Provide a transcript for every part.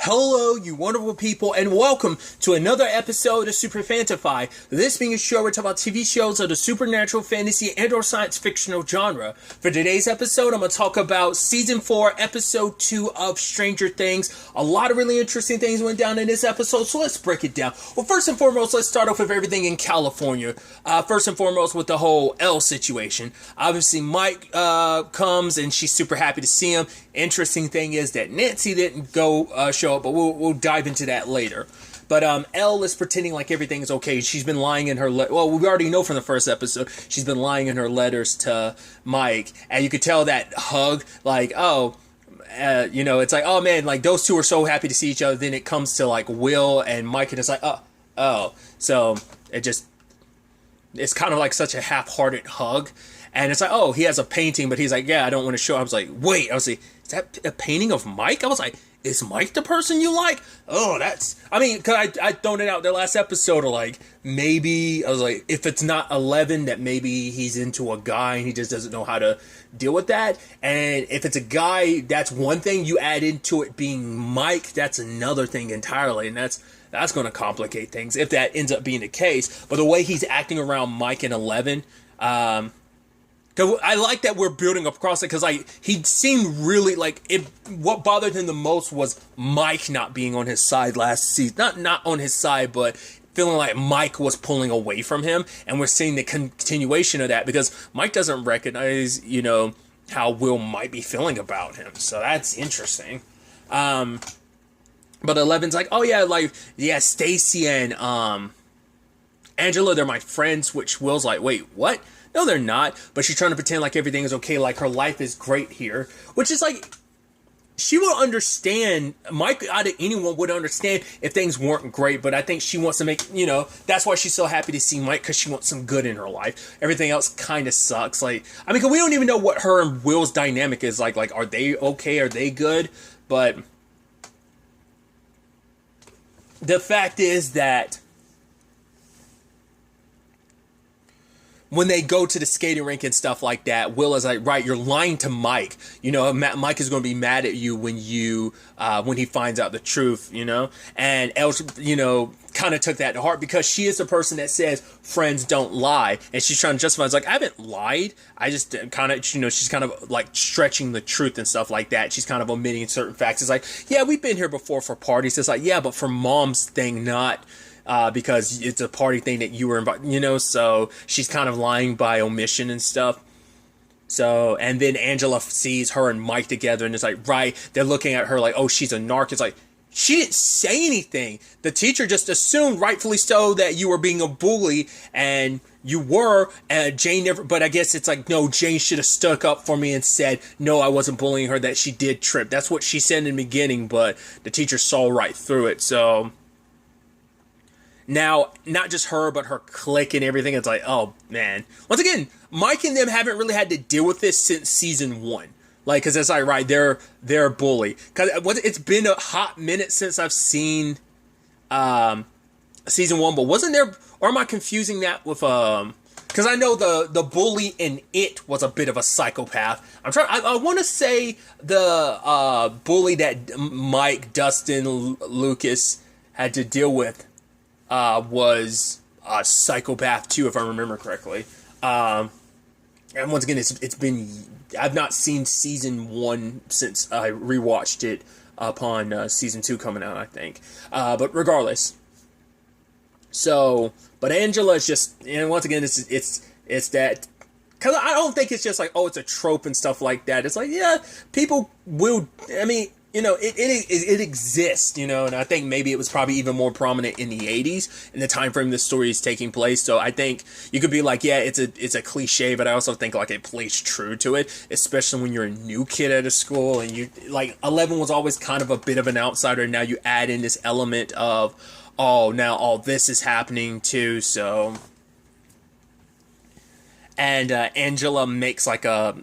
Hello, you wonderful people, and welcome to another episode of Super-Fanta-Fi. This being a show where we talk about TV shows of the supernatural, fantasy, and or science fictional genre. For today's episode, I'm going to talk about Season 4, Episode 2 of Stranger Things. A lot of really interesting things went down in this episode, so let's break it down. Well, first and foremost, let's start off with everything in California. First and foremost with the whole Elle situation. Obviously, Mike comes, and she's super happy to see him. Interesting thing is that Nancy didn't go show up, but we'll dive into that later. But Elle is pretending like everything is okay. She's been lying in her well, we already know from the first episode, she's been lying in her letters to Mike, and you could tell that hug, like, it's like, oh man, like those two are so happy to see each other. Then it comes to like Will and Mike, and it's like, oh, so it's kind of like such a half-hearted hug. And it's like, oh, he has a painting, but he's like, yeah, I don't want to show. I was like, wait, is that a painting of Mike? I was like, is Mike the person you like? Oh, because I thrown it out there last episode of like, maybe, I was like, if it's not 11, that maybe he's into a guy and he just doesn't know how to deal with that. And if it's a guy, that's one thing. You add into it being Mike, that's another thing entirely. And that's going to complicate things if that ends up being the case. But the way he's acting around Mike and 11, I like that we're building up across it, because like he seemed really like it. What bothered him the most was Mike not being on his side last season. Not on his side, but feeling like Mike was pulling away from him, and we're seeing the continuation of that because Mike doesn't recognize, how Will might be feeling about him. So that's interesting. But 11's like, oh yeah, Stacy and Angela, they're my friends. Which Will's like, wait, what? No, they're not. But she's trying to pretend like everything is okay, like her life is great here. Which is like, she will understand, Mike out of anyone would understand if things weren't great. But I think she wants to make, that's why she's so happy to see Mike, because she wants some good in her life. Everything else kind of sucks. Because we don't even know what her and Will's dynamic is like. Like, are they okay? Are they good? But the fact is that when they go to the skating rink and stuff like that, Will is like, right, you're lying to Mike. Mike is going to be mad at you when he finds out the truth, And Elle, kind of took that to heart, because she is the person that says friends don't lie. And she's trying to justify, it's like, I haven't lied. I just kind of, she's kind of like stretching the truth and stuff like that. She's kind of omitting certain facts. It's like, yeah, we've been here before for parties. It's like, yeah, but for Mom's thing, not... because it's a party thing that you were invited, so she's kind of lying by omission and stuff. So, and then Angela sees her and Mike together, and it's like, right, they're looking at her like, oh, she's a narc. It's like, she didn't say anything. The teacher just assumed, rightfully so, that you were being a bully, and you were, and Jane never, but I guess it's like, no, Jane should have stuck up for me and said, no, I wasn't bullying her, that she did trip. That's what she said in the beginning, but the teacher saw right through it, so... Now, not just her, but her clique and everything. It's like, oh, man. Once again, Mike and them haven't really had to deal with this since season 1. Like, because it's like, right, they're a bully. Because it's been a hot minute since I've seen season 1. But wasn't there... Or am I confusing that with... Because I know the bully in It was a bit of a psychopath. I want to say the bully that Mike, Dustin, Lucas had to deal with was a psychopath too, if I remember correctly. And once again, it's been... I've not seen season 1 since I rewatched it upon season 2 coming out, I think. But regardless. So, but Angela is just... And once again, it's that... Because I don't think it's just like, oh, it's a trope and stuff like that. It's like, yeah, people will... I mean... it exists, and I think maybe it was probably even more prominent in the 80s, in the time frame this story is taking place. So I think you could be like, yeah, it's a cliche, but I also think like it plays true to it, especially when you're a new kid at a school, and you, like, 11 was always kind of a bit of an outsider. Now you add in this element of, oh, now all this is happening too, so... And Angela makes like a,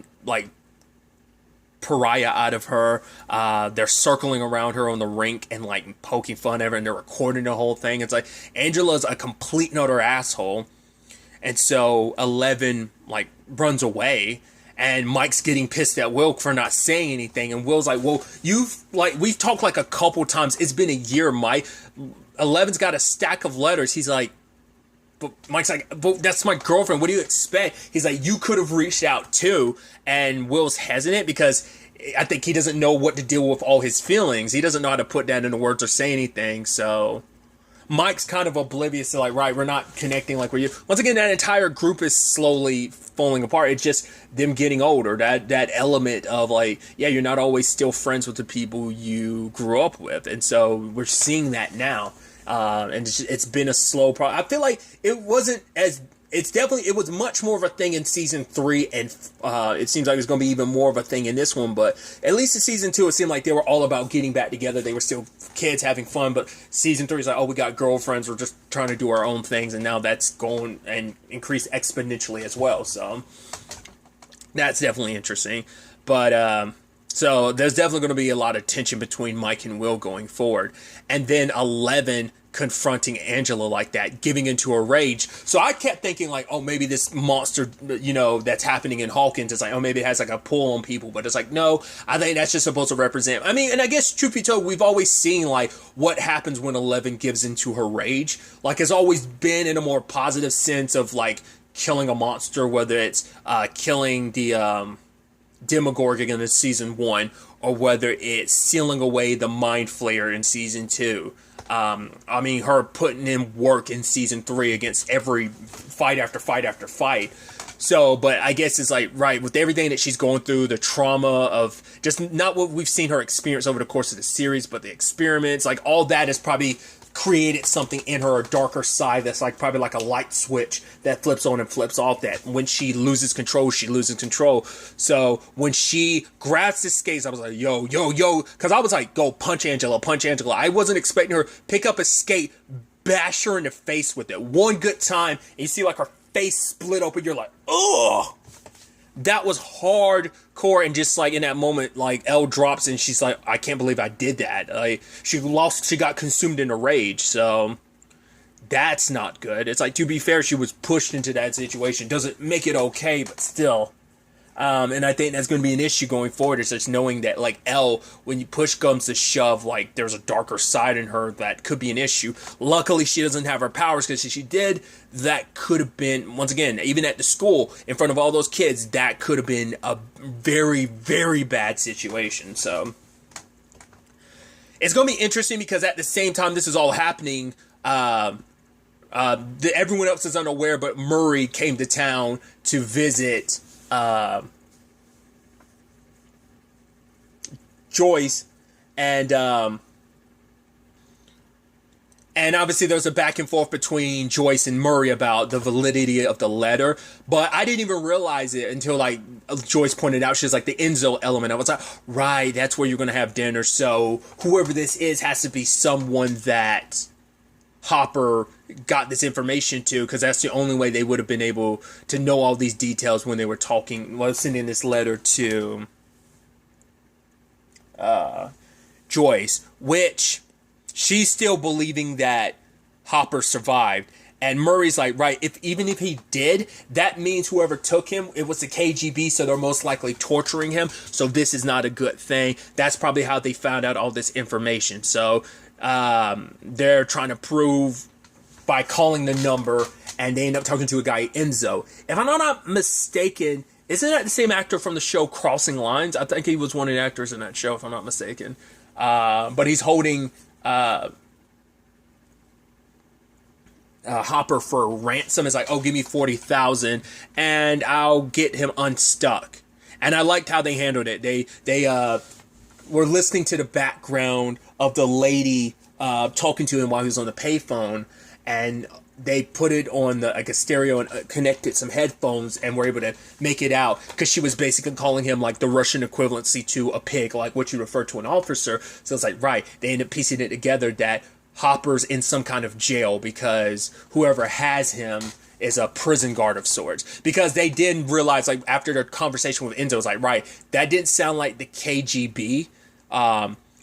pariah out of her. They're circling around her on the rink and like poking fun at her, and they're recording the whole thing. It's like Angela's a complete and utter asshole, and so 11 like runs away, And Mike's getting pissed at Will for not saying anything. And Will's like, well, we've talked like a couple times. It's been a year, Mike. 11's got a stack of letters. He's like, but Mike's like, but that's my girlfriend. What do you expect? He's like, you could have reached out too. And Will's hesitant because I think he doesn't know what to deal with all his feelings. He doesn't know how to put that into words or say anything. So Mike's kind of oblivious to like, right, we're not connecting like we're. Once again, that entire group is slowly falling apart. It's just them getting older. That element of like, yeah, you're not always still friends with the people you grew up with. And so we're seeing that now. And it's been a slow process. I feel like it wasn't as. It was much more of a thing in season 3, and it seems like it's going to be even more of a thing in this one. But at least in season 2, it seemed like they were all about getting back together. They were still kids having fun. But season 3 is like, oh, we got girlfriends. We're just trying to do our own things, and now that's going and increased exponentially as well. So that's definitely interesting. But so there's definitely going to be a lot of tension between Mike and Will going forward. And then 11 confronting Angela like that, giving into a rage. So I kept thinking like, oh, maybe this monster, that's happening in Hawkins is like, oh, maybe it has like a pull on people. But it's like, no, I think that's just supposed to represent. I mean, and I guess truth be told, we've always seen like what happens when 11 gives into her rage. Like it's always been in a more positive sense of like killing a monster, whether it's killing the Demogorgon in season 1, or whether it's sealing away the Mind Flayer in season 2. I mean, her putting in work in season 3 against every fight after fight after fight. So, but I guess it's like, right, with everything that she's going through, the trauma of just not what we've seen her experience over the course of the series, but the experiments, like all that has probably created something in her, a darker side that's like probably like a light switch that flips on and flips off. That when she loses control, she loses control. So when she grabs the skates, I was like, yo, because I was like, go punch Angela. I wasn't expecting her pick up a skate, bash her in the face with it. One good time, and you see like her face split open. You're like, ugh. That was hardcore, and just like in that moment, like Elle drops and she's like, I can't believe I did that. Like she got consumed in a rage, so that's not good. It's like, to be fair, she was pushed into that situation. Doesn't make it okay, but still. And I think that's going to be an issue going forward. It's just knowing that, like, Elle, when you push comes to shove, like, there's a darker side in her that could be an issue. Luckily, she doesn't have her powers, because if she did, that could have been, once again, even at the school, in front of all those kids, that could have been a very, very bad situation. So it's going to be interesting, because at the same time this is all happening, everyone else is unaware, but Murray came to town to visit Joyce, and obviously there was a back and forth between Joyce and Murray about the validity of the letter, but I didn't even realize it until like Joyce pointed out. She's like, the Enzo element. I was like, right, that's where you're gonna have dinner, so whoever this is has to be someone that Hopper got this information to, because that's the only way they would have been able to know all these details when they were sending this letter to Joyce, which she's still believing that Hopper survived. And Murray's like, right, even if he did, that means whoever took him, it was the KGB, so they're most likely torturing him. So this is not a good thing. That's probably how they found out all this information. So they're trying to prove by calling the number, and they end up talking to a guy, Enzo. If I'm not mistaken, isn't that the same actor from the show Crossing Lines? I think he was one of the actors in that show, if I'm not mistaken. But he's holding Hopper for ransom. It's like, oh, give me 40,000 and I'll get him unstuck. And I liked how they handled it. They were listening to the background of the lady talking to him while he was on the payphone, and they put it on a stereo and connected some headphones, and were able to make it out, because she was basically calling him like the Russian equivalency to a pig, like what you refer to an officer. So it's like, right, they end up piecing it together that Hopper's in some kind of jail because whoever has him is a prison guard of sorts. Because they didn't realize, like, after their conversation with Enzo, it was like, right, that didn't sound like the KGB.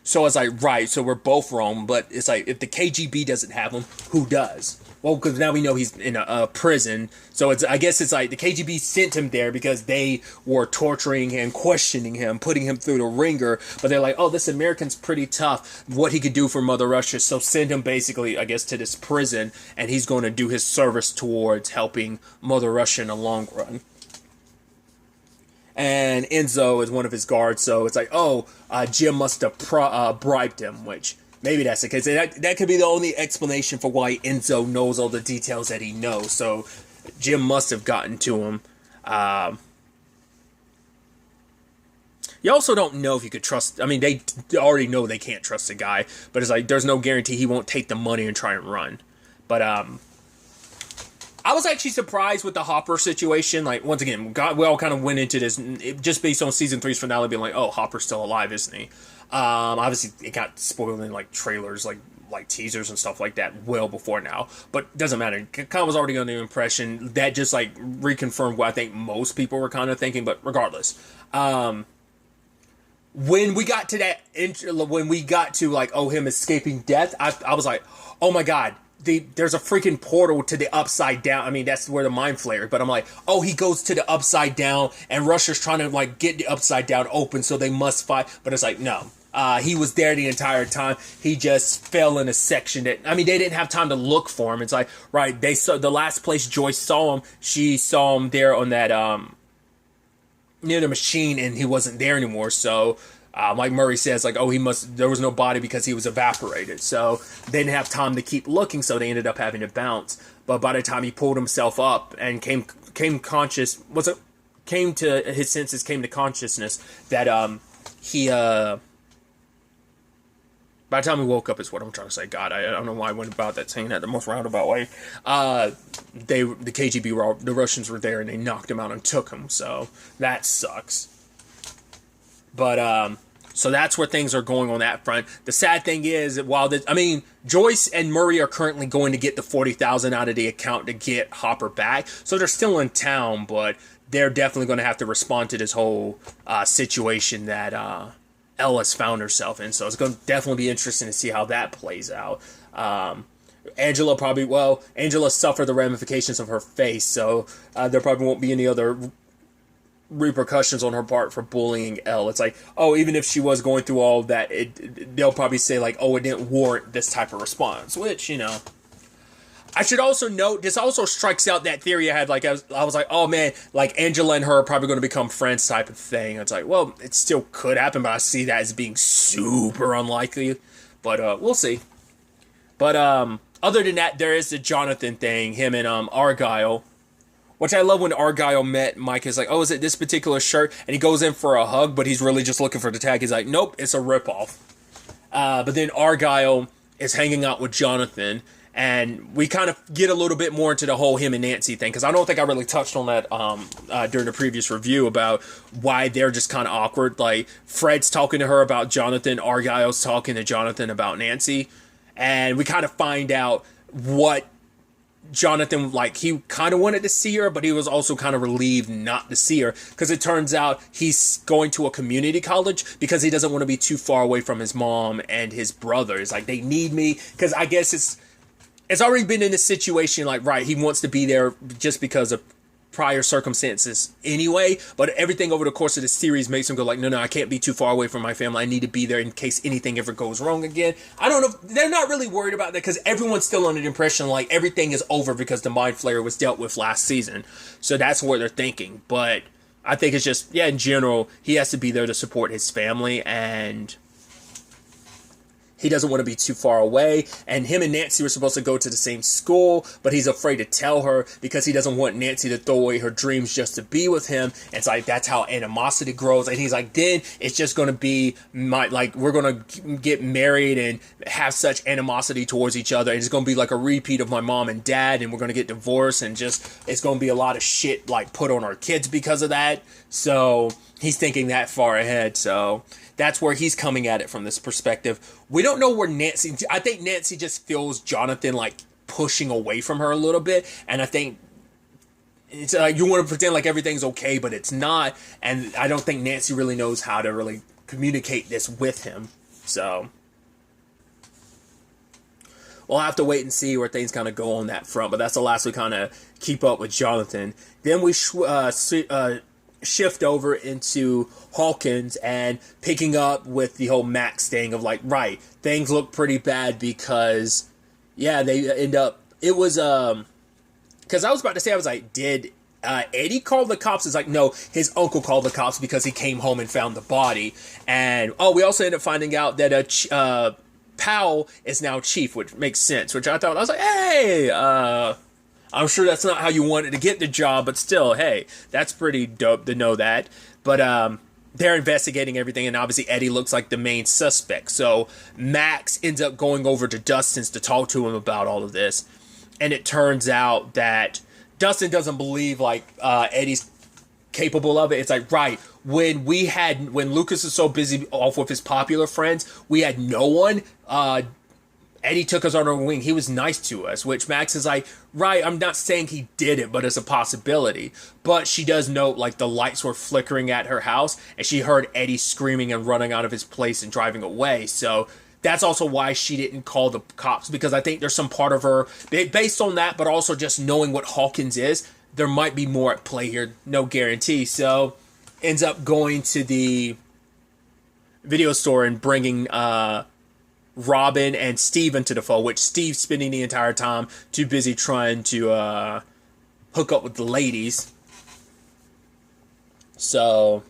So it's like, right, so we're both wrong, but it's like, if the KGB doesn't have him, who does? Well, because now we know he's in a prison, so I guess it's like the KGB sent him there because they were torturing him, questioning him, putting him through the ringer, but they're like, oh, this American's pretty tough, what he could do for Mother Russia, so send him basically, I guess, to this prison, and he's going to do his service towards helping Mother Russia in the long run. And Enzo is one of his guards, so it's like, oh, Jim must have bribed him, which maybe that's the case. That could be the only explanation for why Enzo knows all the details that he knows. So Jim must have gotten to him. You also don't know if you could trust. I mean, they already know they can't trust the guy, but it's like there's no guarantee he won't take the money and try and run. But I was actually surprised with the Hopper situation. Like, once again, we all kind of went into this just based on season 3's finale being like, oh, Hopper's still alive, isn't he? Obviously, it got spoiled in, like, trailers, like teasers and stuff like that well before now. But it doesn't matter. Kind of was already under the impression that just, like, reconfirmed what I think most people were kind of thinking. But regardless, when we got to that, when we got to, like, oh, him escaping death, I was like, oh my god. There's a freaking portal to the upside down. I mean, that's where the mind flared. But I'm like, oh, he goes to the upside down, and Russia's trying to, like, get the upside down open, so they must fight. But it's like, no. He was there the entire time. He just fell in a section that, I mean, they didn't have time to look for him. It's like, right, they saw the last place Joyce saw him, she saw him there on that, near the machine, and he wasn't there anymore. So, like Murray says, like, oh, there was no body because he was evaporated. So they didn't have time to keep looking, so they ended up having to bounce. But by the time he pulled himself up and came to his senses, came to consciousness, that by the time he woke up is what I'm trying to say. God, I don't know why I went about that saying that the most roundabout way. The KGB, the Russians were there and they knocked him out and took him. So that sucks. But, so that's where things are going on that front. The sad thing is that Joyce and Murray are currently going to get the $40,000 out of the account to get Hopper back. So they're still in town, but they're definitely going to have to respond to this whole, situation that, Ella's found herself in. So it's going to definitely be interesting to see how that plays out. Angela suffered the ramifications of her face, so, there probably won't be any other repercussions on her part for bullying Elle. It's like, oh, even if she was going through all of that, they'll probably say, like, oh, it didn't warrant this type of response, which, I should also note, this also strikes out that theory I had, like, I was like, oh man, like, Angela and her are probably going to become friends type of thing. It's like, well, it still could happen, but I see that as being super unlikely, but, we'll see. But, other than that, there is the Jonathan thing, him and, Argyle. Which I love when Argyle met Mike. Is like, oh, is it this particular shirt? And he goes in for a hug, but he's really just looking for the tag. He's like, nope, it's a ripoff. But then Argyle is hanging out with Jonathan, and we kind of get a little bit more into the whole him and Nancy thing, because I don't think I really touched on that during the previous review about why they're just kind of awkward. Like, Fred's talking to her about Jonathan, Argyle's talking to Jonathan about Nancy, and we kind of find out what Jonathan, like, he kind of wanted to see her, but he was also kind of relieved not to see her, because it turns out he's going to a community college because he doesn't want to be too far away from his mom and his brother. It's like, they need me, because I guess it's already been in this situation, like, right, he wants to be there just because of prior circumstances anyway, but everything over the course of the series makes him go like, no, I can't be too far away from my family. I need to be there in case anything ever goes wrong again. I don't know. They're not really worried about that because everyone's still under the impression like everything is over because the Mind Flayer was dealt with last season. So that's what they're thinking. But I think it's just, in general, he has to be there to support his family, and he doesn't want to be too far away, and him and Nancy were supposed to go to the same school, but he's afraid to tell her because he doesn't want Nancy to throw away her dreams just to be with him. And it's like, that's how animosity grows. And he's like, then it's just going to be we're going to get married and have such animosity towards each other, and it's going to be like a repeat of my mom and dad, and we're going to get divorced, and just, it's going to be a lot of shit like put on our kids because of that. So he's thinking that far ahead. So that's where he's coming at it from this perspective. We don't know where Nancy, I think Nancy just feels Jonathan like pushing away from her a little bit. And I think it's like, you want to pretend like everything's okay, but it's not. And I don't think Nancy really knows how to really communicate this with him. So we'll have to wait and see where things kind of go on that front. But that's the last we kind of keep up with Jonathan. Then we shift over into Hawkins and picking up with the whole Max thing of like, right, things look pretty bad because, yeah, they end up, it was, because I was about to say, I was like, did Eddie call the cops? It's like, no, his uncle called the cops because he came home and found the body. And, we also ended up finding out that Powell is now chief, which makes sense, which I thought, I was like, hey, I'm sure that's not how you wanted to get the job, but still, hey, that's pretty dope to know that. But they're investigating everything, and obviously Eddie looks like the main suspect. So Max ends up going over to Dustin's to talk to him about all of this. And it turns out that Dustin doesn't believe, like, Eddie's capable of it. It's like, right, when Lucas is so busy off with his popular friends, we had no one. Eddie took us on our wing. He was nice to us, which Max is like, right, I'm not saying he did it, but it's a possibility. But she does note, like, the lights were flickering at her house, and she heard Eddie screaming and running out of his place and driving away. So that's also why she didn't call the cops, because I think there's some part of her, based on that, but also just knowing what Hawkins is, there might be more at play here. No guarantee. So ends up going to the video store and bringing Robin and Steve into the fold, which Steve's spending the entire time too busy trying to hook up with the ladies. So,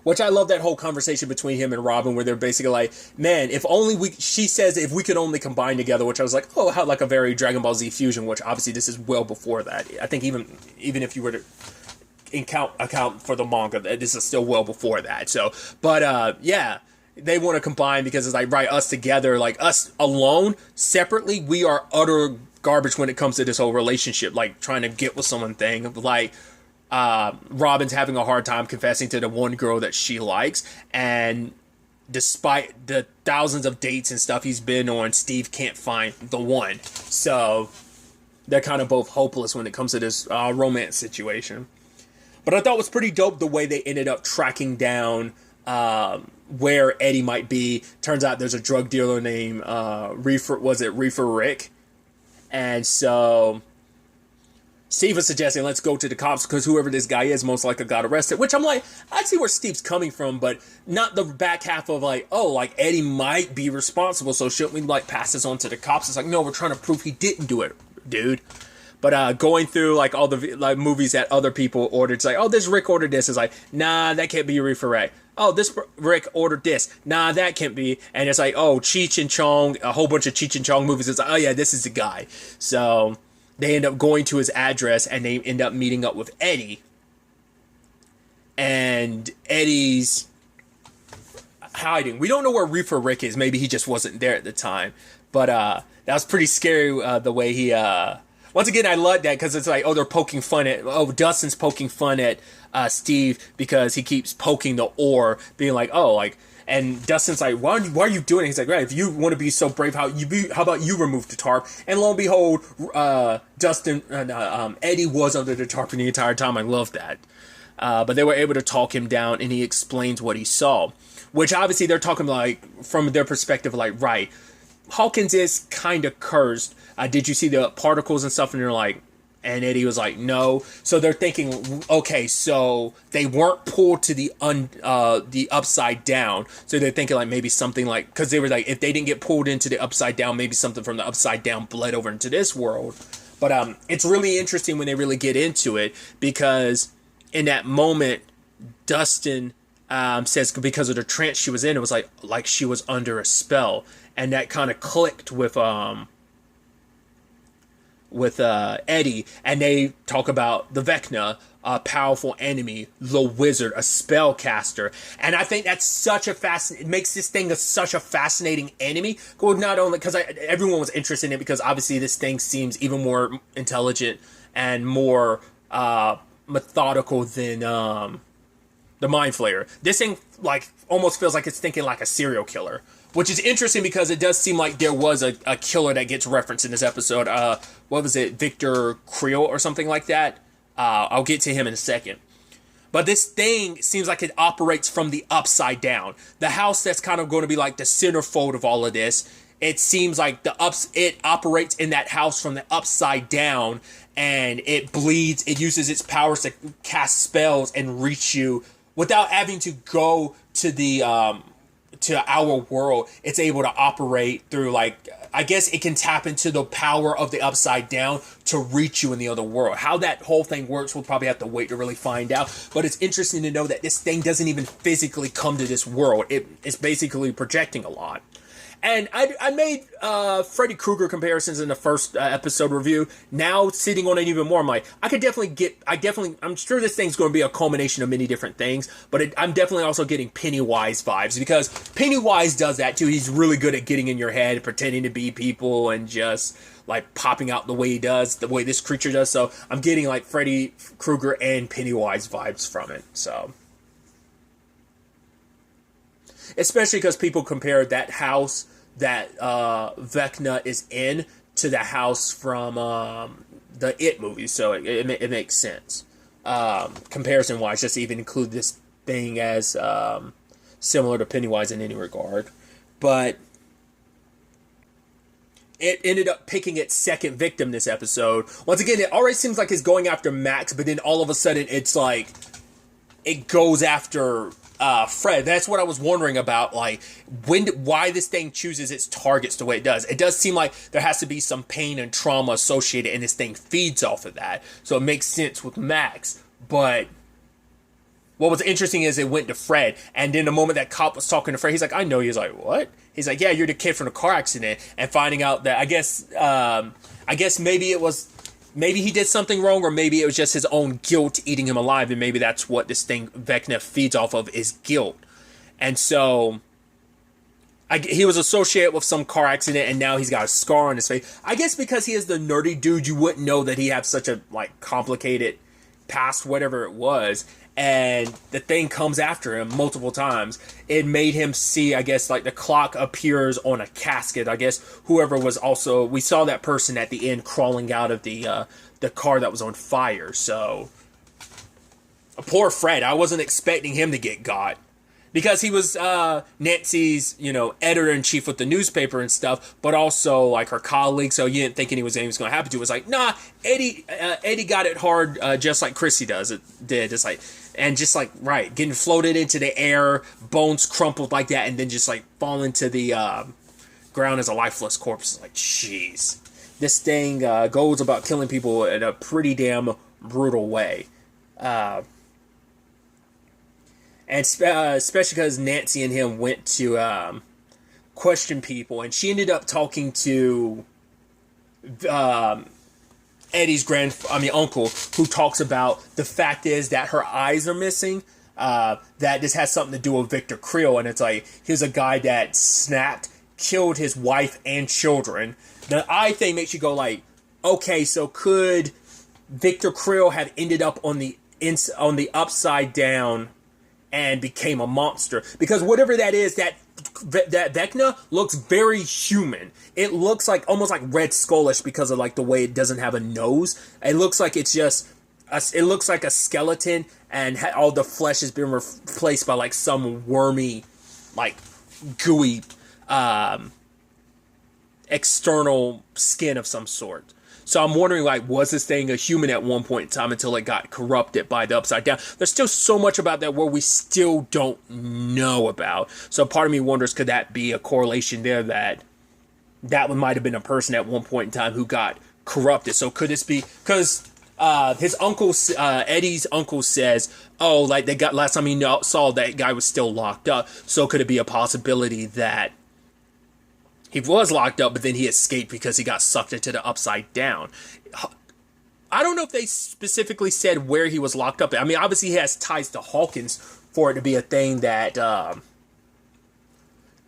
which I love that whole conversation between him and Robin, where they're basically like, man, if only she says if we could only combine together, which I was like, oh, how like a very Dragon Ball Z fusion, which obviously this is well before that. I think even if you were to account for the manga, this is still well before that. So, but yeah, they want to combine because it's like, right, us together, like us alone, separately, we are utter garbage when it comes to this whole relationship, like trying to get with someone thing. Like, Robin's having a hard time confessing to the one girl that she likes, and despite the thousands of dates and stuff he's been on, Steve can't find the one. So they're kind of both hopeless when it comes to this romance situation. But I thought it was pretty dope the way they ended up tracking down where Eddie might be. Turns out there's a drug dealer named Reefer Rick? And so Steve was suggesting, let's go to the cops, because whoever this guy is most likely got arrested. Which I'm like, I see where Steve's coming from, but not the back half of like, oh, like Eddie might be responsible, so shouldn't we like pass this on to the cops? It's like, no, we're trying to prove he didn't do it, dude. But going through like all the like movies that other people ordered, it's like, oh, this Rick ordered this. It's like, nah, that can't be Reefer Rick. Oh, this Rick ordered this. Nah, that can't be. And it's like, oh, Cheech and Chong, a whole bunch of Cheech and Chong movies. It's like, oh yeah, this is the guy. So they end up going to his address, and they end up meeting up with Eddie. And Eddie's hiding. We don't know where Reefer Rick is. Maybe he just wasn't there at the time. But that was pretty scary, the way he... Once again, I love that, because it's like, oh, they're poking fun at... Oh, Dustin's poking fun at Steve because he keeps poking the oar, being like, oh, like... And Dustin's like, why are you doing it? He's like, right, if you want to be so brave, how about you remove the tarp? And lo and behold, Eddie was under the tarp the entire time. I love that. But they were able to talk him down, and he explains what he saw. Which, obviously, they're talking, like, from their perspective, like, right, Hawkins is kind of cursed. Did you see the particles and stuff? And they're like, and Eddie was like, no. So they're thinking, okay, so they weren't pulled to the upside down. So they're thinking like maybe something like, because they were like, if they didn't get pulled into the upside down, maybe something from the upside down bled over into this world. But it's really interesting when they really get into it, because in that moment, Dustin says because of the trance she was in, it was like she was under a spell, and that kind of clicked with Eddie, and they talk about the Vecna, a powerful enemy, the wizard, a spellcaster, and I think that's it makes this thing such a fascinating enemy. Not only because everyone was interested in it, because obviously this thing seems even more intelligent and more methodical than the Mind Flayer. This thing like almost feels like it's thinking like a serial killer. Which is interesting, because it does seem like there was a killer that gets referenced in this episode. What was it? Victor Creel or something like that? I'll get to him in a second. But this thing seems like it operates from the upside down. The house that's kind of going to be like the centerfold of all of this. It seems like it operates in that house from the upside down, and it bleeds. It uses its powers to cast spells and reach you without having to go to the to our world. It's able to operate through, like, I guess it can tap into the power of the upside down to reach you in the other world. How that whole thing works, we'll probably have to wait to really find out. But it's interesting to know that this thing doesn't even physically come to this world. It's basically projecting a lot. And I made Freddy Krueger comparisons in the first episode review. Now, sitting on it even more, I'm like, I'm sure this thing's going to be a culmination of many different things, but I'm definitely also getting Pennywise vibes, because Pennywise does that too. He's really good at getting in your head, pretending to be people, and just like popping out the way he does, the way this creature does. So I'm getting like Freddy Krueger and Pennywise vibes from it. So, especially because people compare that house that Vecna is in to the house from the It movie, so it makes sense. Comparison-wise, just to even include this thing as similar to Pennywise in any regard. But it ended up picking its second victim this episode. Once again, it already seems like it's going after Max, but then all of a sudden it's like it goes after Fred. That's what I was wondering about, like, why this thing chooses its targets the way it does. It does seem like there has to be some pain and trauma associated, and this thing feeds off of that. So it makes sense with Max. But what was interesting is it went to Fred, and then the moment that cop was talking to Fred, he's like, I know you. He's like, what? He's like, yeah, you're the kid from the car accident. And finding out that, I guess maybe he did something wrong, or maybe it was just his own guilt eating him alive, and maybe that's what this thing Vecna feeds off of, is guilt. And so he was associated with some car accident, and now he's got a scar on his face. I guess because he is the nerdy dude, you wouldn't know that he had such a like complicated past, whatever it was. And the thing comes after him multiple times. It made him see, I guess, like the clock appears on a casket. I guess whoever was also, we saw that person at the end crawling out of the car that was on fire. So poor Fred. I wasn't expecting him to get got, because he was Nancy's, editor-in-chief with the newspaper and stuff, but also like her colleague. So you didn't think anything was going to happen to. It was like, nah, Eddie got it hard, just like Chrissy did. It's like. And just like, right, getting floated into the air, bones crumpled like that, and then just like fall into the ground as a lifeless corpse. It's like, jeez. This thing goes about killing people in a pretty damn brutal way. And especially because Nancy and him went to question people, and she ended up talking to Eddie's uncle, who talks about the fact is that her eyes are missing, that this has something to do with Victor Creel, and it's like, here's a guy that snapped, killed his wife and children. The eye thing makes you go like, okay, so could Victor Creel have ended up on the upside down and became a monster? Because whatever that is, that Vecna looks very human. It looks like almost like Red Skullish because of like the way it doesn't have a nose. It looks like it's just it looks like a skeleton, and all the flesh has been replaced by like some wormy, like gooey external skin of some sort. So I'm wondering, like, was this thing a human at one point in time until it got corrupted by the upside down? There's still so much about that where we still don't know about. So part of me wonders, could that be a correlation there, that one might have been a person at one point in time who got corrupted? So could this be, because his uncle, Eddie's uncle says, oh, like they got, last time he saw that guy was still locked up. So could it be a possibility that he was locked up, but then he escaped because he got sucked into the upside down? I don't know if they specifically said where he was locked up. I mean, obviously he has ties to Hawkins for it to be a thing that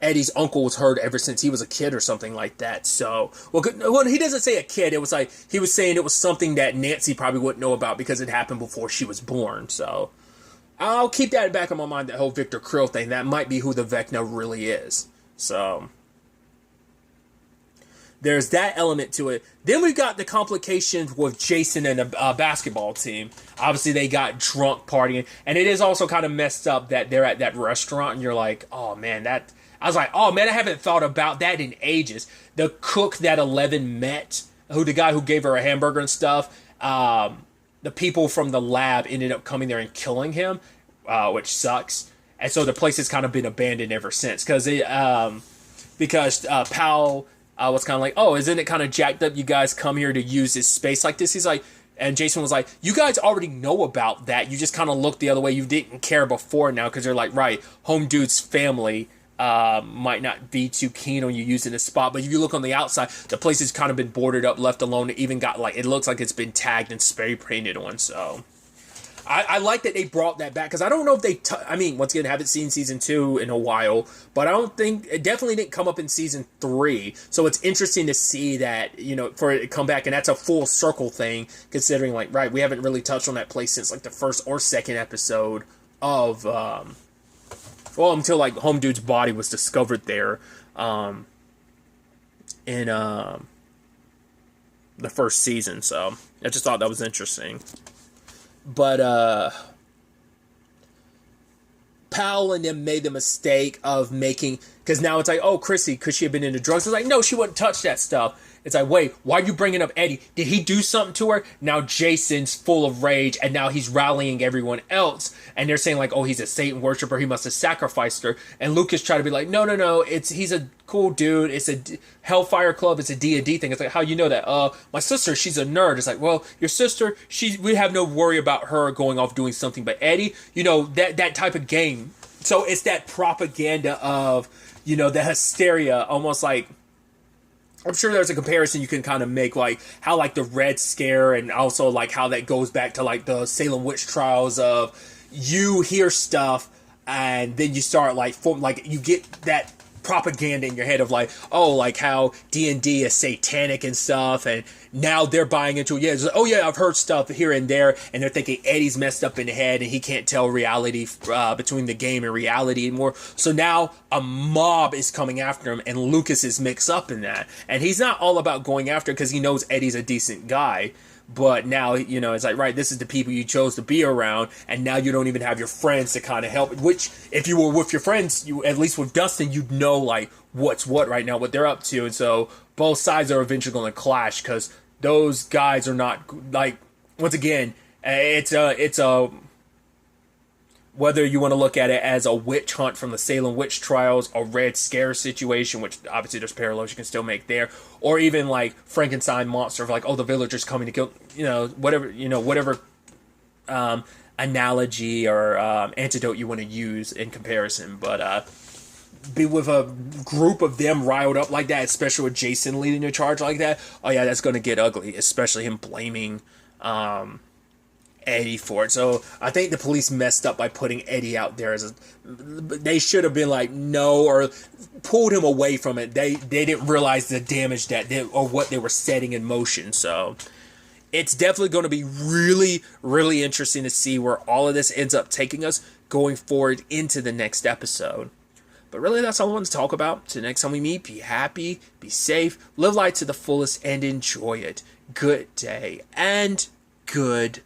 Eddie's uncle was heard ever since he was a kid or something like that. So, well, he doesn't say a kid. It was like, he was saying it was something that Nancy probably wouldn't know about because it happened before she was born. So I'll keep that back in my mind, that whole Victor Krill thing. That might be who the Vecna really is. So there's that element to it. Then we've got the complications with Jason and the basketball team. Obviously, they got drunk partying, and it is also kind of messed up that they're at that restaurant, and you're like, oh man, that. I was like, oh man, I haven't thought about that in ages. The cook that Eleven met, the guy who gave her a hamburger and stuff, the people from the lab ended up coming there and killing him, which sucks. And so the place has kind of been abandoned ever since, because Powell was kind of like, oh, isn't it kind of jacked up? You guys come here to use this space like this? He's like, and Jason was like, you guys already know about that. You just kind of looked the other way. You didn't care before now, because they're like, right, home dude's family might not be too keen on you using this spot, but if you look on the outside, the place has kind of been boarded up, left alone. It even got like, it looks like it's been tagged and spray painted on. So I like that they brought that back, because I don't know if they I mean, once again, haven't seen season 2 in a while, but I don't think it definitely didn't come up in season 3. So it's interesting to see that, you know, for it to come back, and that's a full circle thing, considering like, right, we haven't really touched on that place since like the first or second episode of well, until like home dude's body was discovered there in the first season. So I just thought that was interesting. But Powell and them made the mistake of making, because now it's like, oh, Chrissy, could she have been into drugs? It's like, no, she wouldn't touch that stuff. It's like, wait, why are you bringing up Eddie? Did he do something to her? Now Jason's full of rage, and now he's rallying everyone else, and they're saying like, oh, he's a Satan worshiper, he must have sacrificed her. And Lucas tried to be like, no, he's a cool dude. It's a Hellfire Club. It's a D&D thing. It's like, how you know that? My sister, she's a nerd. It's like, well, your sister, we have no worry about her going off doing something, but Eddie, you know, that type of game. So it's that propaganda of, you know, the hysteria, almost like, I'm sure there's a comparison you can kind of make, like how like the Red Scare, and also like how that goes back to like the Salem witch trials of, you hear stuff and then you start like you get that propaganda in your head of like, oh, like how D&D is satanic and stuff, and now they're buying into it. Yeah, it's like, oh yeah, I've heard stuff here and there, and they're thinking Eddie's messed up in the head and he can't tell reality between the game and reality anymore. So now a mob is coming after him, and Lucas is mixed up in that, and he's not all about going after, because he knows Eddie's a decent guy. But now, you know, it's like, right, this is the people you chose to be around, and now you don't even have your friends to kind of help. Which, if you were with your friends, you, at least with Dustin, you'd know, like, what's what right now, what they're up to. And so both sides are eventually going to clash, because those guys are not, like, once again, it's a whether you want to look at it as a witch hunt from the Salem witch trials, a Red Scare situation, which obviously there's parallels you can still make there, or even like Frankenstein monster of like, oh, the villagers coming to kill, whatever analogy or antidote you want to use in comparison. But be with a group of them riled up like that, especially with Jason leading the charge like that, oh yeah, that's going to get ugly, especially him blaming Eddie for it. So I think the police messed up by putting Eddie out there as they should have been like, no, or pulled him away from it. They didn't realize the damage or what they were setting in motion. So it's definitely going to be really, really interesting to see where all of this ends up taking us going forward into the next episode. But really, that's all I wanted to talk about. Till next time we meet, be happy, be safe, live life to the fullest, and enjoy it. Good day and goodbye.